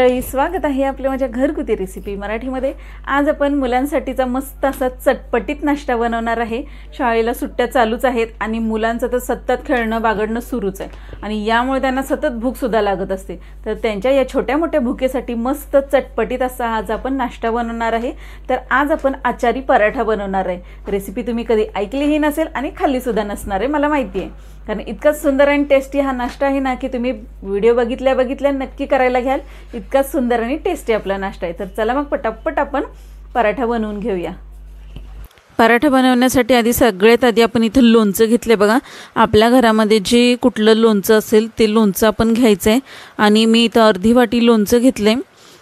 मंडळी, स्वागत आहे आपल्या माझ्या घरगुती रेसिपी मराठीमध्ये। आज आपण मुलांसाठीचा मस्त असा चटपटीत नाश्ता बनवणार आहे। शाळेला सुट्ट्या चालूच आहेत आणि मुलांचं तर सतत खेळणं बागडणं सुरूच आहे आणि यामुळे त्यांना सतत भूक सुद्धा लागत असते। तर त्यांच्या या छोट्या मोठ्या भुकेसाठी मस्त चटपटीत असा आज आपण नाश्ता बनवणार आहे। तर आज आपण आचारी पराठा बनवणार आहे। रेसिपी तुम्ही कधी ऐकलीही नसेल आणि खाल्ली सुद्धा नसणार आहे, मला माहिती आहे, कारण इतका सुंदर आणि टेस्टी हा नाश्ता आहे ना की तुम्ही व्हिडिओ बघितल्या नक्की करायला घ्याल। इतका सुंदर आणि टेस्टी आपला नाश्ता आहे। तर चला मग पटापट आपण पराठा बनवून घेऊया। पराठा बनवण्यासाठी सगळ्यात आधी आपण इथे लोणचं घेतले बघा। आपल्या घरामध्ये जे कुठलं लोणचं असेल ते लोणचं आपण घ्यायचं आहे आणि मी इथं अर्धी वाटी लोणचं घेतले।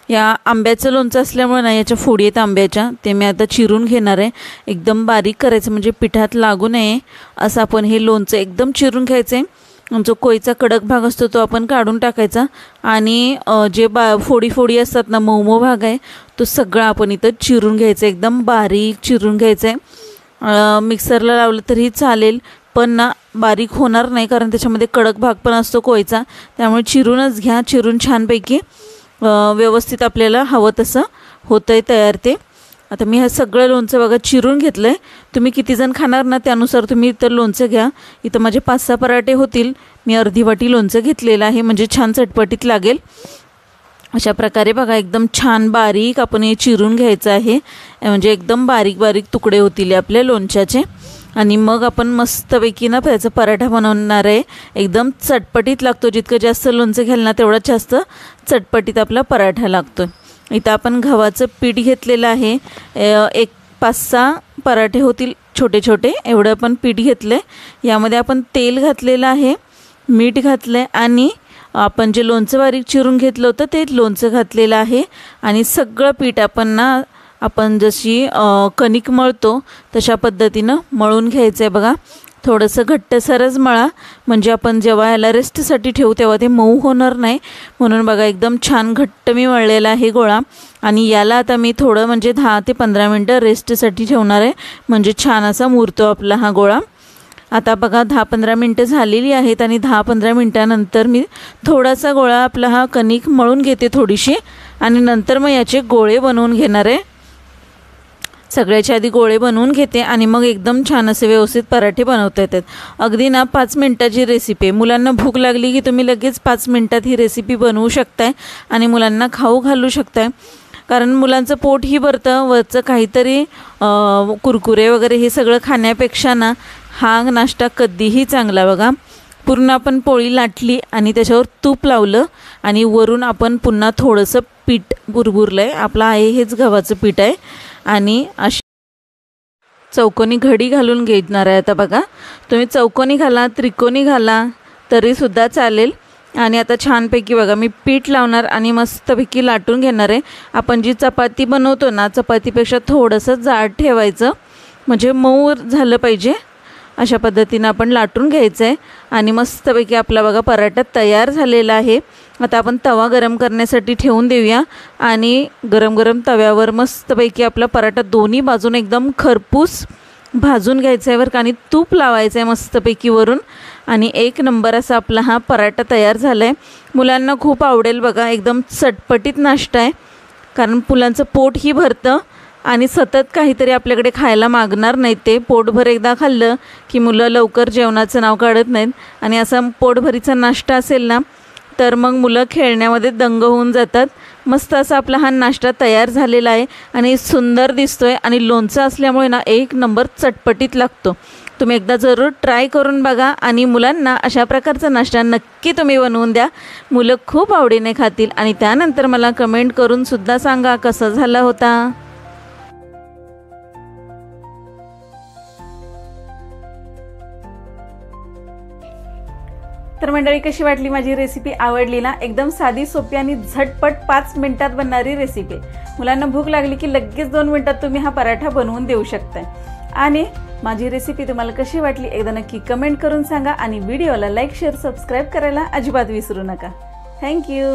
या आंब्याचं लोणचं असल्यामुळे ना याच्या फोडी आहेत आंब्याच्या, ते मी आता चिरून घेणार आहे। एकदम बारीक करायचं म्हणजे पिठात लागू नये असं आपण हे लोणचं एकदम चिरून घ्यायचं आहे। जो कोयचा कडक भाग असतो तो आपण काढून टाकायचा आणि जे फोडी असतात ना, मऊ भाग आहे तो सगळा आपण इथं चिरून घ्यायचा, एकदम बारीक चिरून घ्यायचं आहे। मिक्सरला लावलं तरी चालेल, पण ना बारीक होणार नाही कारण त्याच्यामध्ये कडक भाग पण असतो कोयचा, त्यामुळे चिरूनच घ्या। चिरून छानपैकी व्यवस्थित आपल्याला हवं तसं होतंय तयार ते। आता मी हे सगळं लोणचं बघा चिरून घेतलं आहे। तुम्ही किती जण खाणार ना त्यानुसार तुम्ही इतर लोणचं घ्या। इथं माझे 5-6 पराठे होतील, मी अर्धी वाटी लोणचं घेतलेलं आहे म्हणजे छान चटपटीत लागेल। अशा प्रकारे बघा एकदम छान बारीक आपण हे चिरून घ्यायचं आहे, म्हणजे एकदम बारीक बारीक तुकडे होतील आपल्या लोणच्याचे। आणि मग आपण मस्तपैकी ना त्याचा पराठा बनवणार आहे। एकदम चटपटीत लागतो, जितकं जास्त लोणचं घ्याल ना तेवढा जास्त चटपटीत आपला पराठा लागतो। इथं आपण गव्हाचं पीठ घेतलेलं आहे, एक 5-6 पराठे होतील छोटे छोटे एवढं आपण पीठ घेतलं आहे। यामध्ये आपण तेल घातलेलं आहे, मीठ घातलं आहे आणि आपण जे लोणचं बारीक चिरून घेतलं होतं ते लोणचं घातलेलं आहे। आणि सगळं पीठ आपण जशी कणिक मळतो तशा पद्धतीनं मळून घ्यायचं आहे बघा। थोडंसं घट्टसरच मळा, म्हणजे आपण जेव्हा याला रेस्टसाठी ठेवू तेव्हा ते मऊ होणार नाही, म्हणून बघा एकदम छान घट्ट मी मळलेला आहे गोळा। आणि याला आता मी थोडं म्हणजे 10 ते 15 मिनटं रेस्टसाठी ठेवणार आहे, म्हणजे छान असा मुरतो आपला हा गोळा। आता बघा 10-15 मिनटं झालेली आहेत आणि 10-15 मिनटानंतर मी थोडासा गोळा आपला हा कणिक मळून घेते थोडीशी आणि नंतर मग याचे गोळे बनवून घेणार आहे। सगळ्याच्या आधी गोळे बनवून घेते आणि मग एकदम छान असे व्यवस्थित पराठे बनवता येतात। अगदी ना 5 मिनटाची रेसिपी आहे। मुलांना भूक लागली की तुम्ही लगेच 5 मिनटात ही रेसिपी बनवू शकताय आणि मुलांना खाऊ घालू शकताय, कारण मुलांचं पोटही भरतं। वरचं काहीतरी कुरकुरे वगैरे हे सगळं खाण्यापेक्षा ना हा नाश्ता कधीही चांगला बघा। पूर्ण आपण पोळी लाटली आणि त्याच्यावर तूप लावलं आणि वरून आपण पुन्हा थोडंसं पीठ बुरबुरलं आहे, आपलं आहे हेच गव्हाचं पीठ आहे आणि अशी चौकोनी घडी घालून घेणार आहे। आता बघा तुम्ही चौकोनी घाला त्रिकोणी घाला तरीसुद्धा चालेल। आणि आता छानपैकी बघा मी पीठ लावणार आणि मस्तपैकी लाटून घेणार आहे। आपण जी चपाती बनवतो ना चपातीपेक्षा थोडंसं जाड ठेवायचं, म्हणजे मऊ झालं पाहिजे, अशा पद्धतीनं आपण लाटून घ्यायचं आहे। आणि मस्तपैकी आपला बघा पराठा तयार झालेला आहे। आता आपण तवा गरम करण्यासाठी ठेवून देऊया आणि गरम तव्यावर मस्तपैकी आपला पराठा दोन्ही बाजून एकदम खरपूस भाजून घ्यायचा आहे बरं, आणि तूप लावायचं आहे मस्तपैकी वरून। आणि एक नंबर असा आपला हा पराठा तयार झाला आहे। मुलांना खूप आवडेल बघा, एकदम चटपटीत नाश्ता आहे, कारण मुलांचं पोटही भरतं आणि सतत काहीतरी आपल्याकडे खायला मागणार नाहीत। ते पोटभर एकदा खाल्लं की मुलं लवकर जेवणाचं नाव काढत नाहीत, आणि असा पोटभरीचा नाश्ता असेल ना तर मग मुलं खेळण्यामध्ये दंग होऊन जातात। मस्त असा आपला हा नाश्ता तयार झालेला आहे आणि सुंदर दिसतोय आणि लोणचं असल्यामुळे ना एक नंबर चटपटीत लागतो। तुम्ही एकदा जरूर ट्राय करून बघा आणि मुलांना अशा प्रकारचा नाश्ता नक्की तुम्ही बनवून द्या। मुलं खूप आवडीने खातील आणि त्यानंतर मला कमेंट करून सुद्धा सांगा कसा झाला होता। तर मंडळी, कशी वाटली माझी रेसिपी? आवडली ना? एकदम साधी सोपी आणि झटपट 5 मिनिटात बनणारी रेसिपी। मुलांना भूक लागली की लगेच 2 मिनिटात तुम्ही हा पराठा बनवून देऊ शकताय। आणि माझी रेसिपी तुम्हाला कशी वाटली एकदा नक्की कमेंट करून सांगा आणि व्हिडिओला लाईक शेअर सबस्क्राईब करायला अजिबात विसरू नका। थँक्यू।